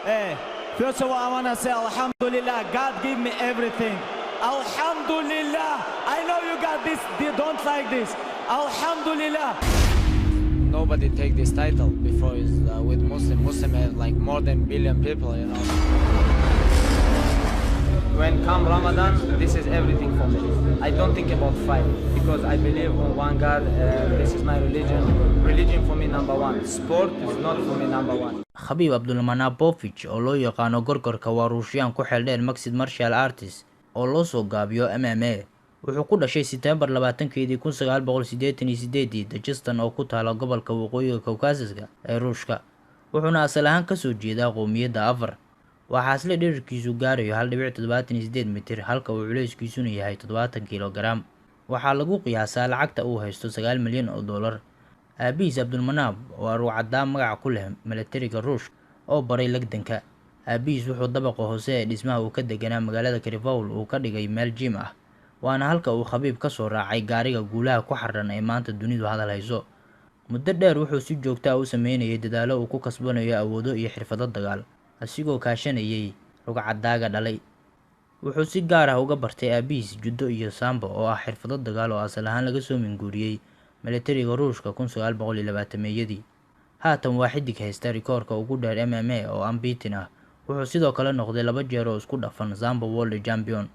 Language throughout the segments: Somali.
Hey, first of all, I want to say Alhamdulillah, God gave me everything. Alhamdulillah. I know you got this, they don't like this. Alhamdulillah. Nobody take this title before is with Muslim. Muslim have like more than billion people, you know. When come Ramadan, this is everything for me. I don't think about fight because I believe in one God. This is my religion. Religion for me number one. Sport is not for me number one. Khabib Abdulmanapovich oo loo yaqaano gorgorka waa Ruushiyaan ku xeel dheer mixed martial artist oo loo soo gaabiyo MMA. Wuxuu ku dhashay September 20-keedii 1988 Dagestan oo ku taala gobolka waqooyiga Caucasus-ka ee Ruushka. Wuxuuna asal ahaan ka soo jeedaa qowmiyadda Afar. Waxaa asla dhererkiisu gaarayo 1.78 mitir halka uu culeyskiisuna yahay 70 kilogram. Waxaa lagu qiyaasaa lacagta uu haysto $9 milyan. Aabihiis Abdulmanap waa ruucadda magac ku leh militariga Ruushka oo baray lagdanka. Aabihiis wuxuu dabaqa hoose ee dhismaha uu ka deganaa magaalada Krivoul uu ka dhigay meel gym ah. Waana halka uu Khabib ka soo raacay gaariga guulaha ku xarran ee maanta dunidu hadal hayso. Muddo dheer wuxuu si joogto ah u sameynayay dadaalo uu ku kasbanayo awoodo iyo xirfado dagaal, asigoo kaashanayay ruucaddaga dhalay. Wuxuu si gaar ah uga bartay aabihiis judo iyo sambo oo ah xirfado dagaal oo asal ahaan laga soo minguuriyay militariga Ruushka 1920-meeyadii. Haatan waa xidig haysta rikoorka ugu dheer MMA oo unbeaten ah. Wuxuu sidoo kale noqday 2 jeer oo isku dhafan Sambo World Champion.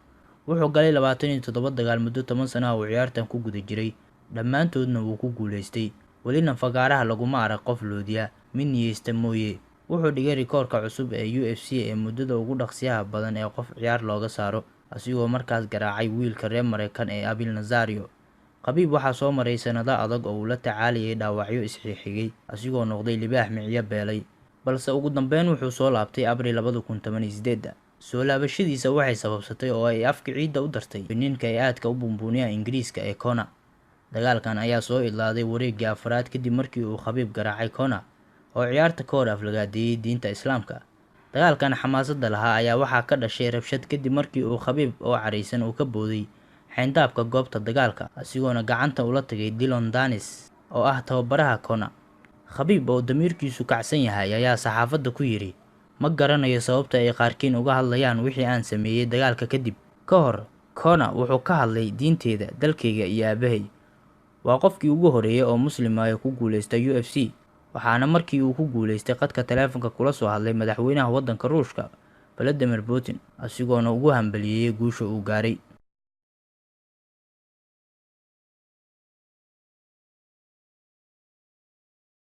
Wuxuu galay 27 dagaal muddo 10 sano ah oo ciyaartan ku guda jiray, dhammaantoodna wuu ku guuleystay. Welina fagaaraha laguma arag qof loodiya mid niyeysta mooye. Wuxuu dhigay rikoorka cusub ee UFC ee muddada ugu dhaqsiyaha badan ee qof ciyaar looga saaro, asigoo markaas garaacay wiilka reer Mareykan ee Abil Nazario. Khabib waxaa soo maray sanado adag oo uu la tacaalayay dhaawacyo isxigxigay, asigoo noqday libaax miciyo beelay, balse ugu dambeyn wuxuu soo laabtay Abriil 2018. Soo laabashadiisa waxay sababsatay oo ay afka ciidda u dartay ninka ay aadka u bumbuuniya Ingiriiska ee Conor. Dagaalkan ayaa soo idlaaday wareegii afraad kadib markii uu Khabib garaacay Conor oo ciyaarta ka hor aflagaadeeyay diinta Islaamka. Dagaalkan xamaasadda lahaa ayaa waxaa ka dhashay rabshad kadib markii uu Khabib oo careysan uu ka booday xeyndaabka goobta dagaalka, asigoona gacanta ula tagay Dillon Danis oo ah tababaraha Conor. Khabib oo damiirkiisu kacsan yahay ayaa saxaafadda ku yiri, ma garanayo sababta ay qaarkiin uga hadlayaan wixii aan sameeyay dagaalka kadib. Ka hor Conor wuxuu ka hadlay diinteeda, dalkayga iyo aabahay. Waa qofkii ugu horeeyay oo Muslim ah ku guuleystay UFC, waxaana markii uu ku guuleystay qadka taleefanka kula soo hadlay madaxweynaha waddanka Ruushka Vladimir Putin, asigoona ugu hambalyeeyay guusha uu gaaray.